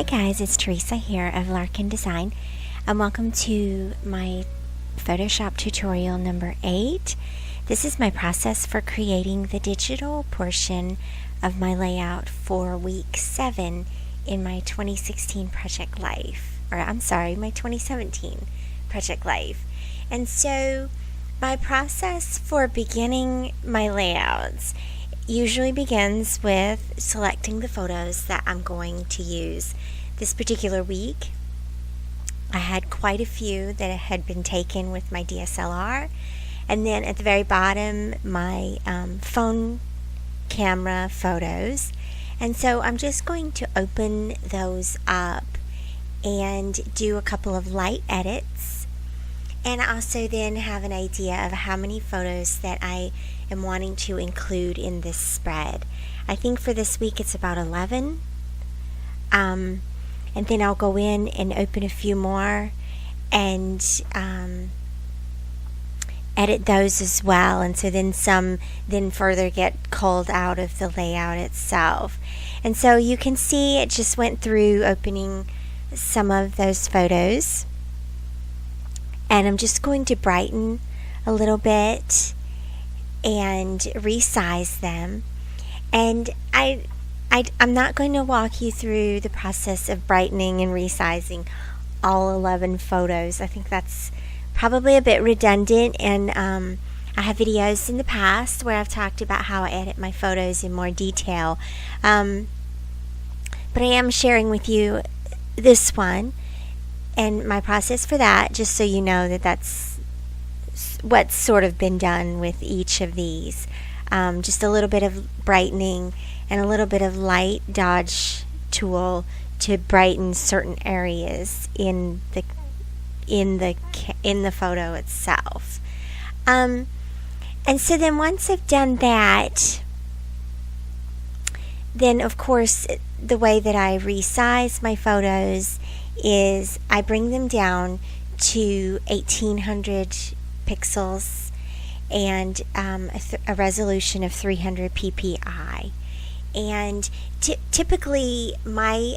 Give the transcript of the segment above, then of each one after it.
Hi guys, it's Theresa here of Larkin Design, and welcome to my Photoshop tutorial number 8. This is my process for creating the digital portion of my layout for week 7 in my 2016 Project Life, my 2017 Project Life. And so my process for beginning my layouts usually begins with selecting the photos that I'm going to use. This particular week, I had quite a few that had been taken with my DSLR, and then at the very bottom, my phone camera photos. And so I'm just going to open those up and do a couple of light edits, and also then have an idea of how many photos that I am wanting to include in this spread. I think for this week it's about 11. And then I'll go in and open a few more and edit those as well. And so then some then further get culled out of the layout itself. And so you can see it just went through opening some of those photos. And I'm just going to brighten a little bit and resize them. And I'm not going to walk you through the process of brightening and resizing all 11 photos. I think that's probably a bit redundant, and I have videos in the past where I've talked about how I edit my photos in more detail. But I am sharing with you this one and my process for that, just so you know that that's what's sort of been done with each of these. Just a little bit of brightening and a little bit of light dodge tool to brighten certain areas in the photo itself. And so then once I've done that, then of course the way that I resize my photos is I bring them down to 1800 pixels and a resolution of 300 ppi. And typically my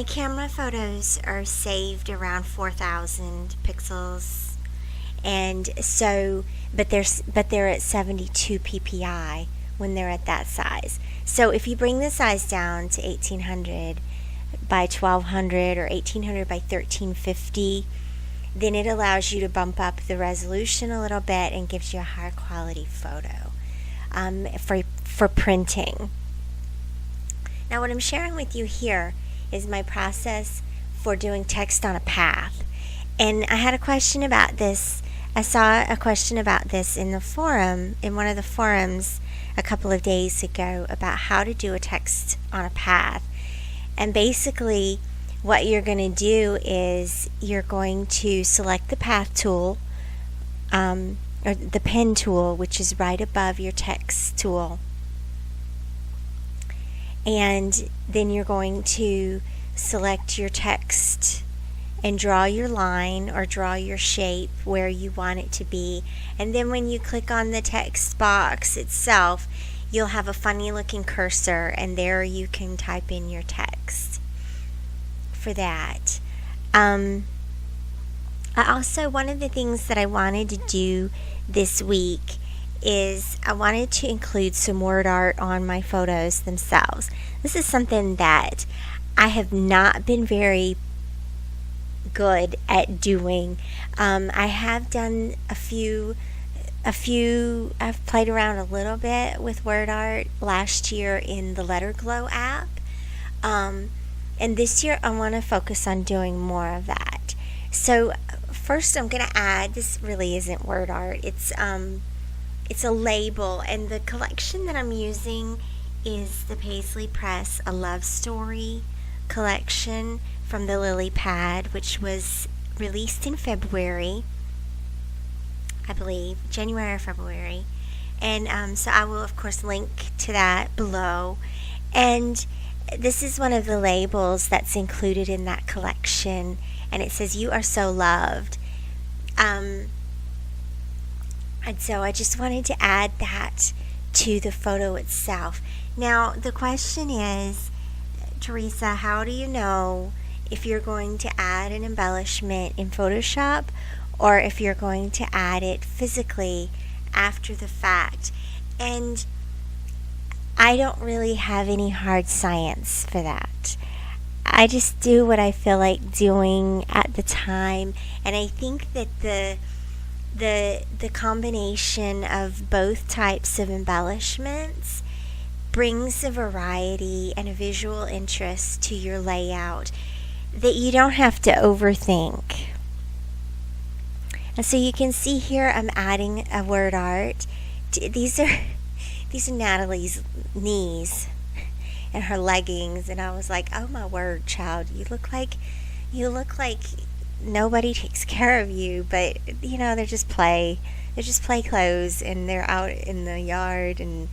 camera photos are saved around 4000 pixels, and so but they're at 72 ppi when they're at that size. So if you bring the size down to 1800 by 1200 or 1800 by 1350, then it allows you to bump up the resolution a little bit and gives you a higher quality photo for printing. Now what I'm sharing with you here is my process for doing text on a path. And I had a question about this. I saw a question about this in the forum, in one of the forums a couple of days ago, about how to do a text on a path. And basically what you're going to do is you're going to select the path tool, or the pen tool, which is right above your text tool. And then you're going to select your text and draw your line or draw your shape where you want it to be. And then when you click on the text box itself, you'll have a funny looking cursor, and there you can type in your text for that. I also, one of the things that I wanted to do this week is I wanted to include some word art on my photos themselves. This is something that I have not been very good at doing. I have done a few, I've played around a little bit with word art last year in the Letter Glow app. And this year I want to focus on doing more of that. So first I'm going to add, this really isn't word art, it's a label, and the collection that I'm using is the Paisley Press A Love Story collection from the Lilypad, which was released in February, I believe, January or February. And so I will of course link to that below. And this is one of the labels that's included in that collection, and it says "You are so loved." And so I just wanted to add that to the photo itself. Now the question is, Theresa, how do you know if you're going to add an embellishment in Photoshop or if you're going to add it physically after the fact? And I don't really have any hard science for that. I just do what I feel like doing at the time, and I think that the combination of both types of embellishments brings a variety and a visual interest to your layout that you don't have to overthink. And so you can see here I'm adding a word art. These are Natalie's knees and her leggings, and I was like, oh my word, child, you look like nobody takes care of you, but they're just play clothes, and they're out in the yard and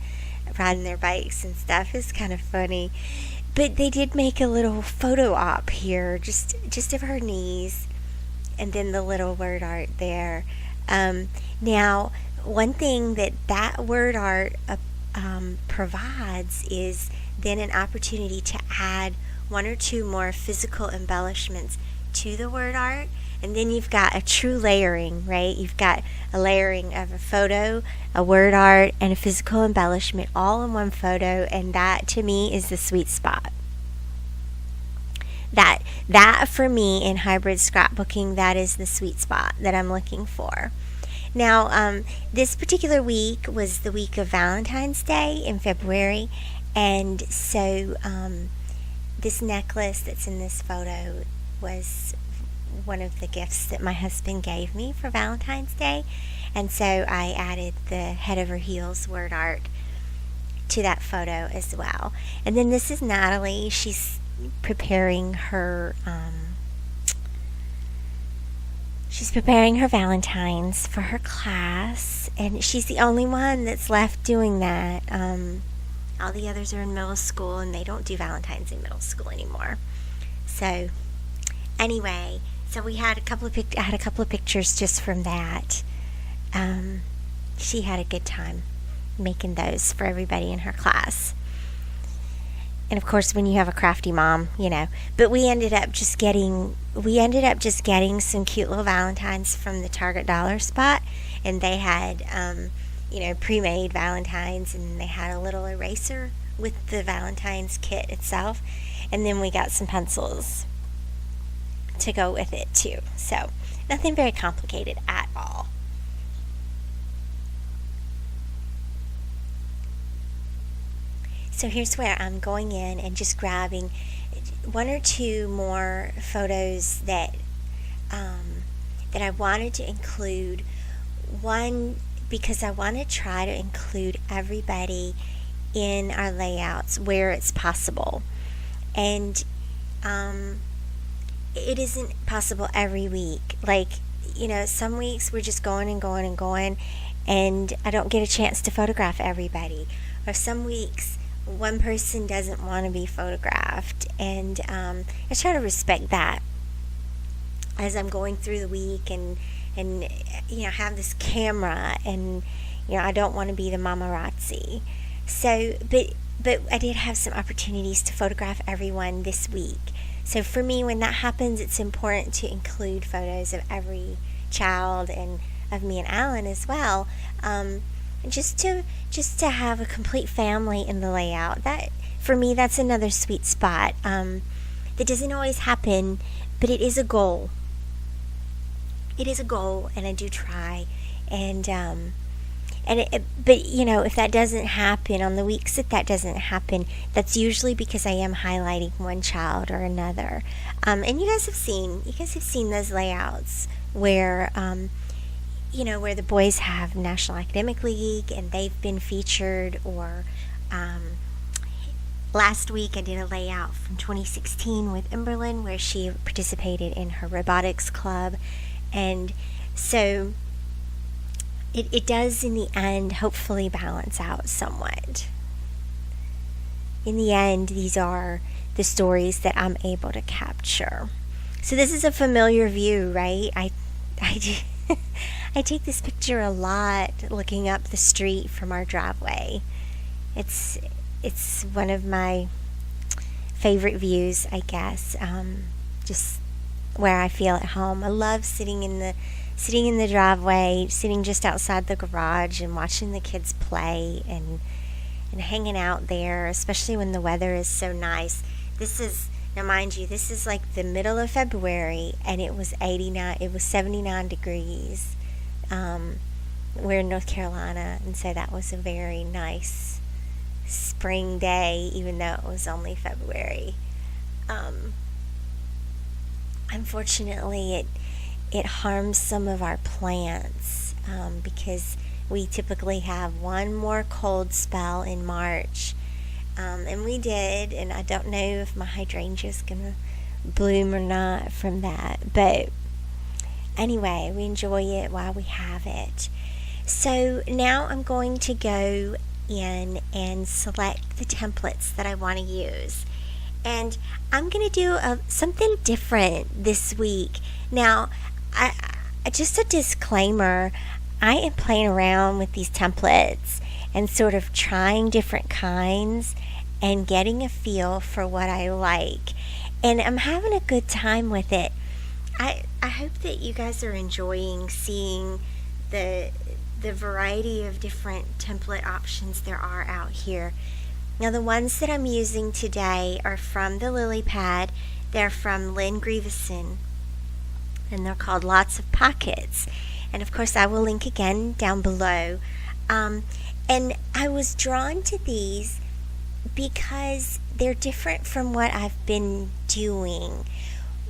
riding their bikes and stuff. It's kind of funny. But they did make a little photo op here, just of her knees, and then the little word art there. Now, one thing that word art provides is then an opportunity to add one or two more physical embellishments to the word art, and then you've got a true layering, right? You've got a layering of a photo, a word art, and a physical embellishment all in one photo, and that to me is the sweet spot. That for me in hybrid scrapbooking, that is the sweet spot that I'm looking for. Now, this particular week was the week of Valentine's Day in February, and so this necklace that's in this photo was one of the gifts that my husband gave me for Valentine's Day, and so I added the head over heels word art to that photo as well. And then this is Natalie. She's preparing her Valentine's for her class, and she's the only one that's left doing that. All the others are in middle school, and they don't do Valentine's in middle school anymore. So anyway, so we had I had a couple of pictures just from that. She had a good time making those for everybody in her class. And of course, when you have a crafty mom, But we ended up just getting some cute little Valentines from the Target dollar spot, and they had pre-made Valentines, and they had a little eraser with the Valentine's kit itself, and then we got some pencils to go with it too. So nothing very complicated at all. So here's where I'm going in and just grabbing one or two more photos that I wanted to include. One, because I want to try to include everybody in our layouts where it's possible. And it isn't possible every week. Like, some weeks we're just going and going and going, and I don't get a chance to photograph everybody. Or some weeks one person doesn't want to be photographed, and I try to respect that as I'm going through the week and have this camera, and I don't want to be the mamarazzi. So but I did have some opportunities to photograph everyone this week. So for me, when that happens, it's important to include photos of every child and of me and Alan as well, just to have a complete family in the layout. That, for me, that's another sweet spot. That doesn't always happen, but it is a goal. It is a goal, and I do try. But if that doesn't happen, on the weeks that doesn't happen, that's usually because I am highlighting one child or another. And you guys have seen those layouts where where the boys have National Academic League and they've been featured, or last week I did a layout from 2016 with Emberlyn where she participated in her robotics club. And so it does in the end hopefully balance out somewhat. In the end, these are the stories that I'm able to capture. So this is a familiar view, right? I take this picture a lot looking up the street from our driveway. It's one of my favorite views, I guess. Just where I feel at home. I love sitting in the driveway, sitting just outside the garage and watching the kids play and hanging out there, especially when the weather is so nice. Now mind you, this is like the middle of February and it was 79 degrees. We're in North Carolina, and so that was a very nice spring day, even though it was only February. Unfortunately, it harms some of our plants because we typically have one more cold spell in March. And we did, and I don't know if my hydrangea is going to bloom or not from that. But anyway, we enjoy it while we have it. So now I'm going to go in and select the templates that I want to use. And I'm going to do something different this week. Now, just a disclaimer, I am playing around with these templates and sort of trying different kinds and getting a feel for what I like. And I'm having a good time with it. I hope that you guys are enjoying seeing the variety of different template options there are out here. Now, the ones that I'm using today are from the Lilypad. They're from Lynn Grieveson, and they're called Lots of Pockets. And of course, I will link again down below. And I was drawn to these because they're different from what I've been doing.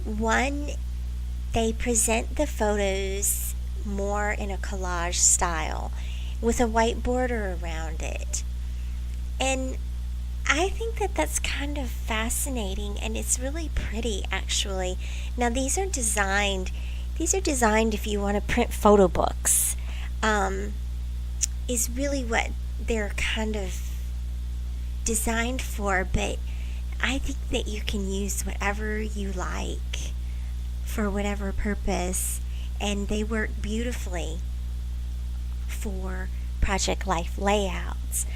One, they present the photos more in a collage style with a white border around it. And I think that that's kind of fascinating, and it's really pretty, actually. Now, these are designed if you want to print photo books, is really what they're kind of designed for, but I think that you can use whatever you like for whatever purpose, and they work beautifully for project life layouts.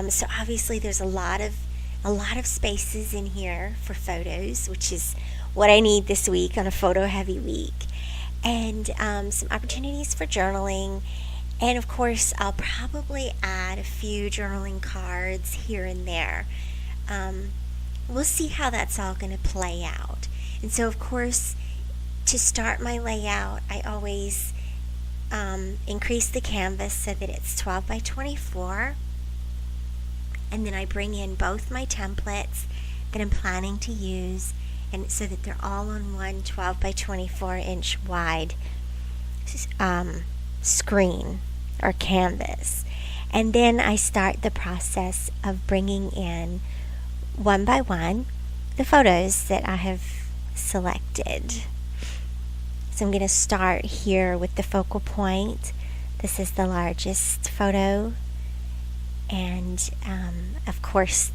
So obviously there's a lot of spaces in here for photos, which is what I need this week on a photo heavy week, and some opportunities for journaling. And of course, I'll probably add a few journaling cards here and there. We'll see how that's all going to play out. And so, of course, to start my layout, I always increase the canvas so that it's 12 by 24. And then I bring in both my templates that I'm planning to use, and so that they're all on one 12 by 24 inch wide screen or canvas. And then I start the process of bringing in one by one the photos that I have selected. So I'm going to start here with the focal point. This is the largest photo, and of course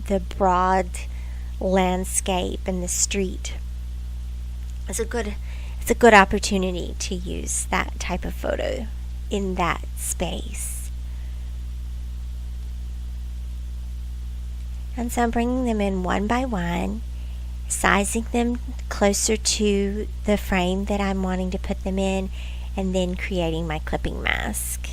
the broad landscape and the street is a good opportunity to use that type of photo in that space. And so I'm bringing them in one by one, sizing them closer to the frame that I'm wanting to put them in, and then creating my clipping mask.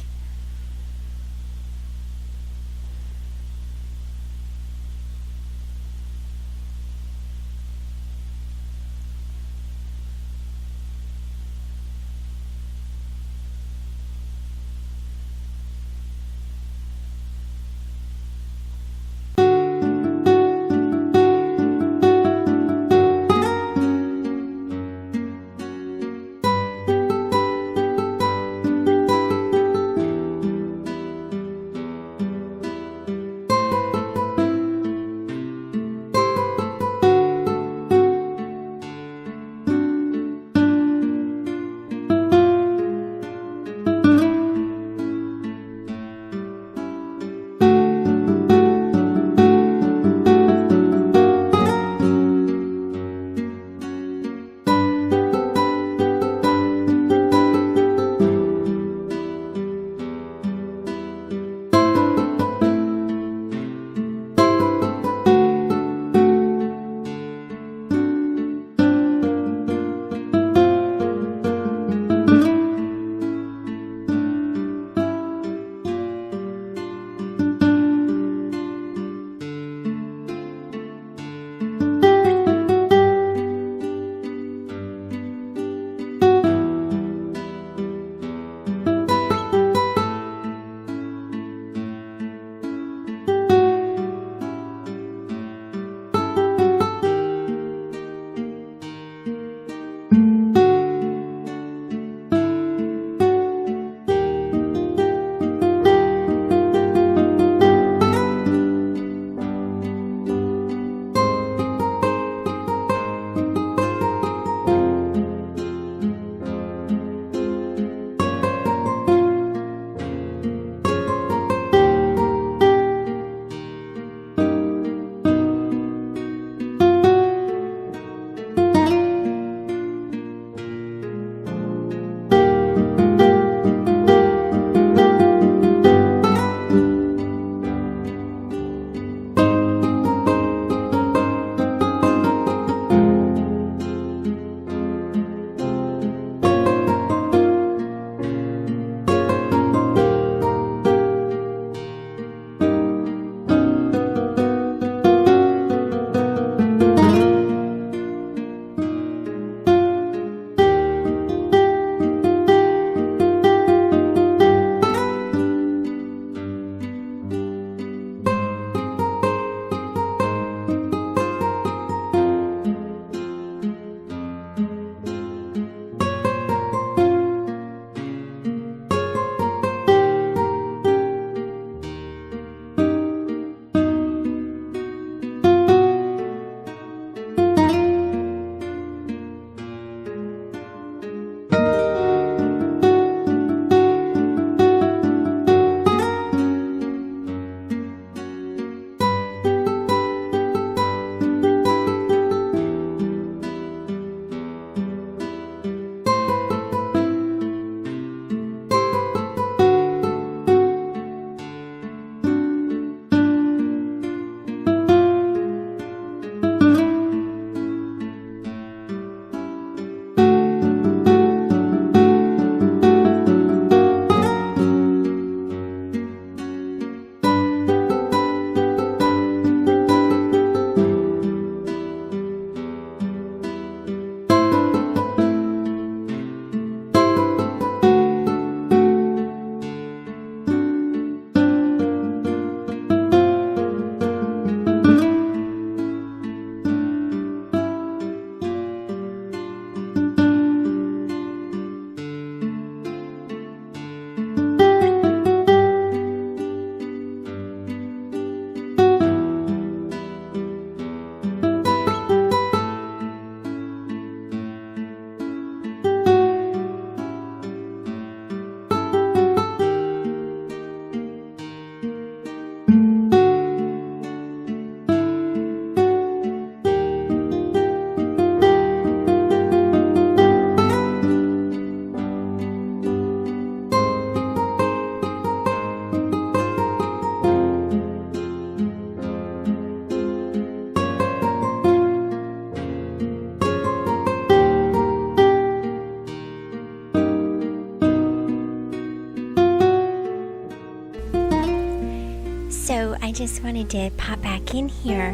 So I just wanted to pop back in here.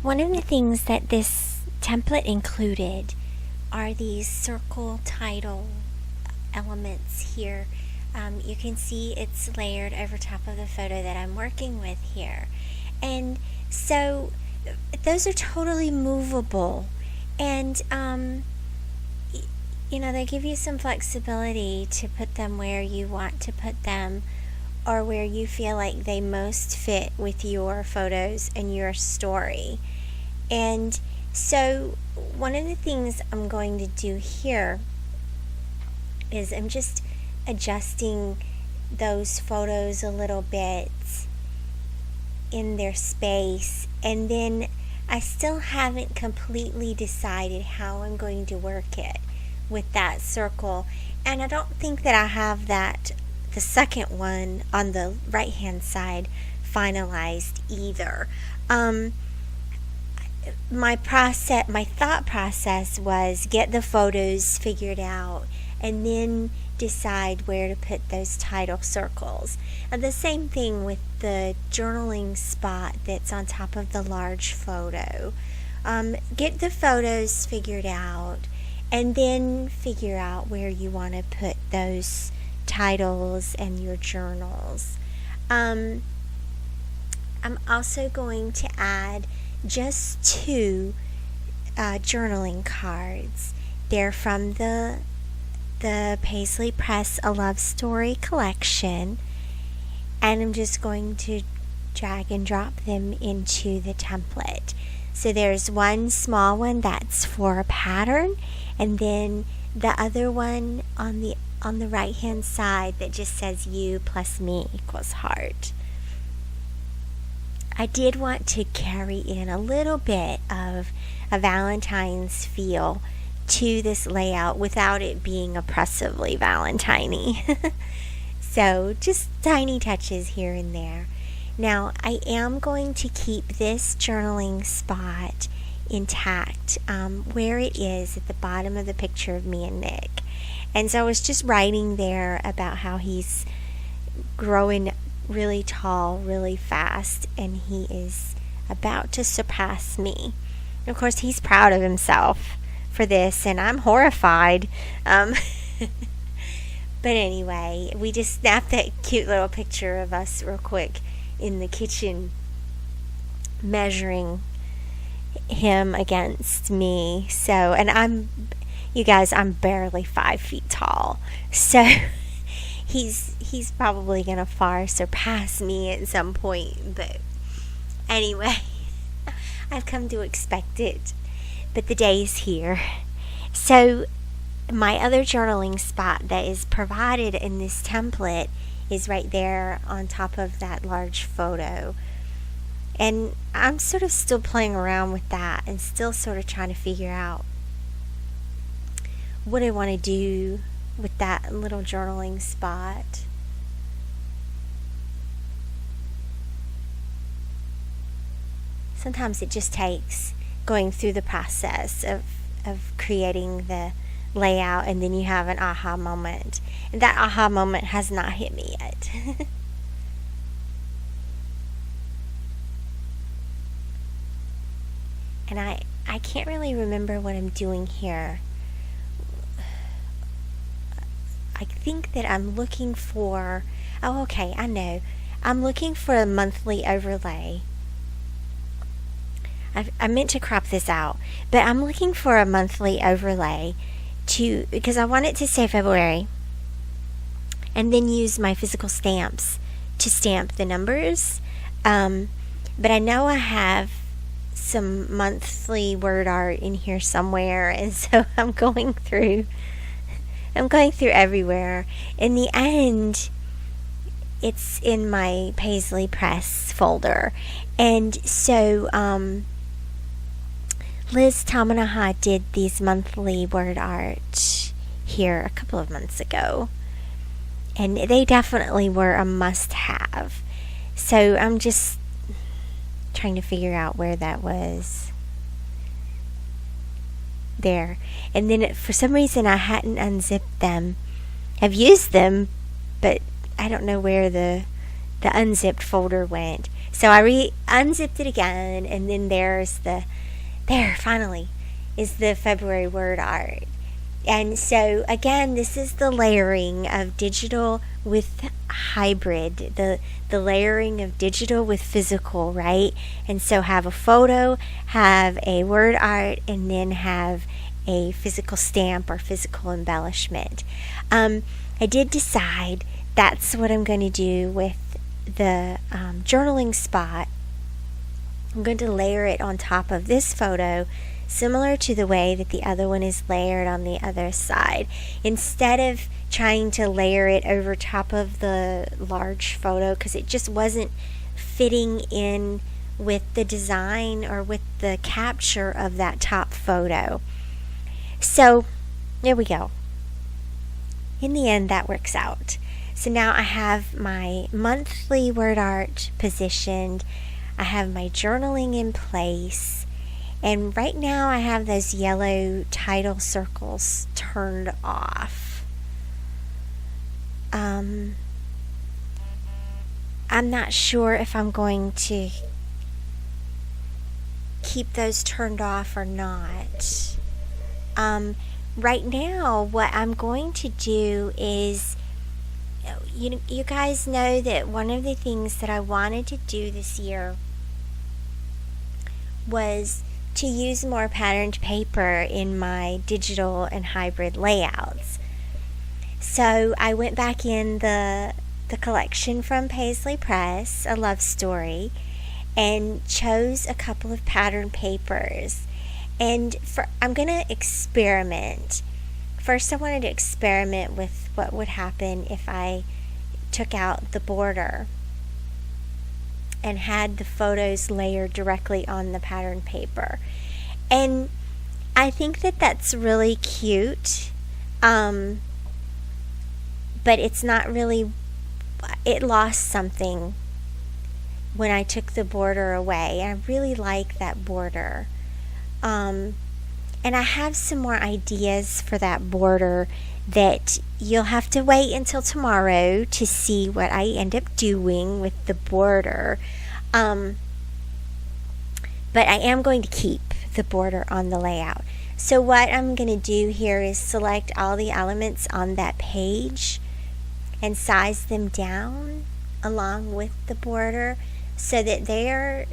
One of the things that this template included are these circle title elements here. You can see it's layered over top of the photo that I'm working with here. And so those are totally movable. And, they give you some flexibility to put them where you want to put them, or where you feel like they most fit with your photos and your story. And so one of the things I'm going to do here is I'm just adjusting those photos a little bit in their space, and then I still haven't completely decided how I'm going to work it with that circle. And I don't think that I have the second one on the right hand side finalized either. My thought process was get the photos figured out and then decide where to put those title circles. And the same thing with the journaling spot that's on top of the large photo. Get the photos figured out and then figure out where you want to put those titles and your journals. I'm also going to add just 2 journaling cards. They're from the Paisley Press A Love Story collection, and I'm just going to drag and drop them into the template. So there's one small one that's for a pattern, and then the other one on the right hand side that just says you plus me equals heart. I did want to carry in a little bit of a Valentine's feel to this layout without it being oppressively Valentine-y. So just tiny touches here and there. Now I am going to keep this journaling spot intact where it is at the bottom of the picture of me and Nick. And so I was just writing there about how he's growing really tall, really fast, and he is about to surpass me. Of course, he's proud of himself for this, and I'm horrified. But anyway, we just snapped that cute little picture of us real quick in the kitchen, measuring him against me. So, and you guys, I'm barely 5 feet tall. So he's probably going to far surpass me at some point. But anyway, I've come to expect it. But the day is here. So my other journaling spot that is provided in this template is right there on top of that large photo. And I'm sort of still playing around with that and still sort of trying to figure out what I want to do with that little journaling spot. Sometimes it just takes going through the process of creating the layout, and then you have an aha moment. And that aha moment has not hit me yet. And I can't really remember what I'm doing here. I think that I'm looking for, I know. I'm looking for a monthly overlay. I meant to crop this out, but I'm looking for a monthly overlay because I want it to say February, and then use my physical stamps to stamp the numbers. But I know I have some monthly word art in here somewhere, and so I'm going through everywhere. In the end, it's in my Paisley Press folder. And so Liz Tamanaha did these monthly word art here a couple of months ago, and they definitely were a must-have. So I'm just trying to figure out where that was. There. And then for some reason I hadn't unzipped them. I've used them, but I don't know where the the unzipped folder went. So I unzipped it again, and then there finally is the February word art. And so again, this is the layering of digital with hybrid, the layering of digital with physical, right? And so have a photo, have a word art, and then have a physical stamp or physical embellishment. I did decide that's what I'm going to do with the journaling spot. I'm going to layer it on top of this photo, similar to the way that the other one is layered on the other side. Instead of trying to layer it over top of the large photo, because it just wasn't fitting in with the design or with the capture of that top photo. So there we go. In the end, that works out. So now I have my monthly word art positioned. I have my journaling in place. And right now I have those yellow title circles turned off. I'm not sure if I'm going to keep those turned off or not. Right now, what I'm going to do is, you guys know that one of the things that I wanted to do this year was to use more patterned paper in my digital and hybrid layouts. So I went back in the collection from Paisley Press, A Love Story, and chose a couple of patterned papers. And I'm going to experiment. First, I wanted to experiment with what would happen if I took out the border and had the photos layered directly on the pattern paper. And I think that that's really cute, but it's not really, it lost something when I took the border away. I really like that border. And I have some more ideas for that border that you'll have to wait until tomorrow to see what I end up doing with the border. But I am going to keep the border on the layout. So what I'm going to do here is select all the elements on that page and size them down along with the border so that they're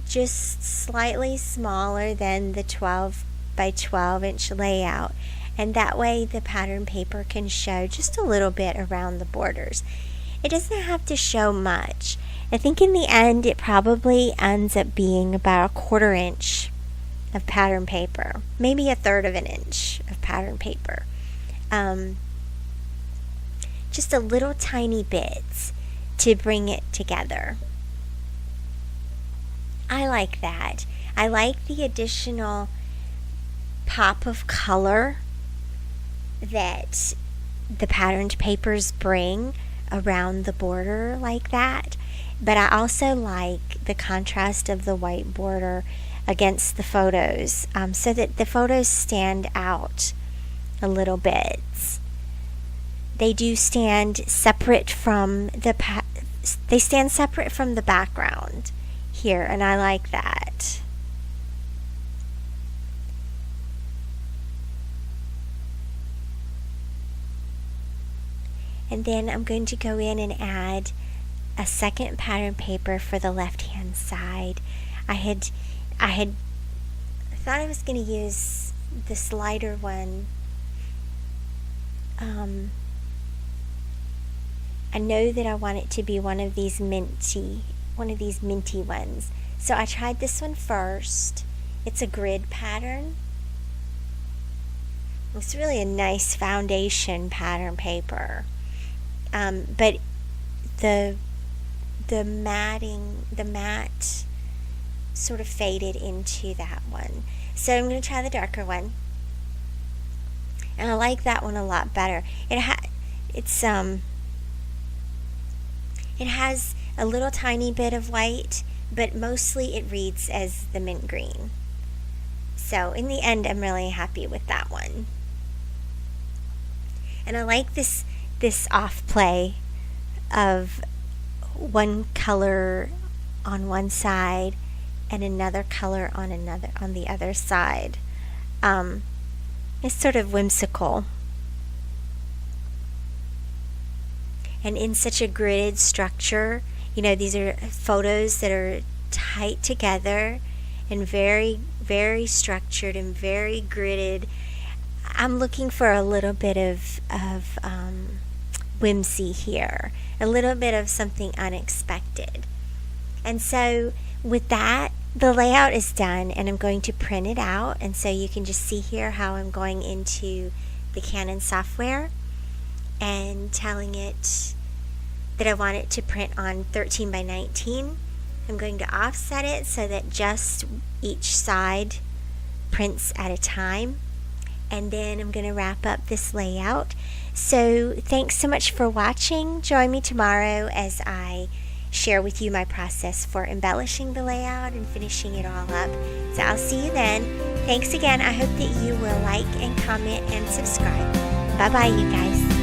just slightly smaller than the 12 by 12 inch layout. And that way the pattern paper can show just a little bit around the borders. It doesn't have to show much. I think in the end it probably ends up being about 1/4 inch of pattern paper, maybe 1/3 of an inch of pattern paper. Just a little tiny bits to bring it together. I like that. I like the additional pop of color that the patterned papers bring around the border like that. But I also like the contrast of the white border against the photos, so that the photos stand out a little bit. They do stand separate from they stand separate from the background here, and I like that. And then I'm going to go in and add a second pattern paper for the left hand side. I had thought I was going to use this lighter one. I know that I want it to be one of these minty ones. So I tried this one first. It's a grid pattern. It's really a nice foundation pattern paper. But the matte sort of faded into that one. So I'm going to try the darker one. And I like that one a lot better. It has a little tiny bit of white, but mostly it reads as the mint green. So in the end, I'm really happy with that one. And I like this off play of one color on one side and another color on the other side. It's sort of whimsical. And in such a gridded structure, these are photos that are tight together and very, very structured and very gridded. I'm looking for a little bit of whimsy here, a little bit of something unexpected. And so with that, the layout is done, and I'm going to print it out. And so you can just see here how I'm going into the Canon software and telling it that I want it to print on 13 by 19. I'm going to offset it so that just each side prints at a time. And then I'm going to wrap up this layout. So thanks so much for watching. Join me tomorrow as I share with you my process for embellishing the layout and finishing it all up. So I'll see you then. Thanks again. I hope that you will like and comment and subscribe. Bye bye, you guys.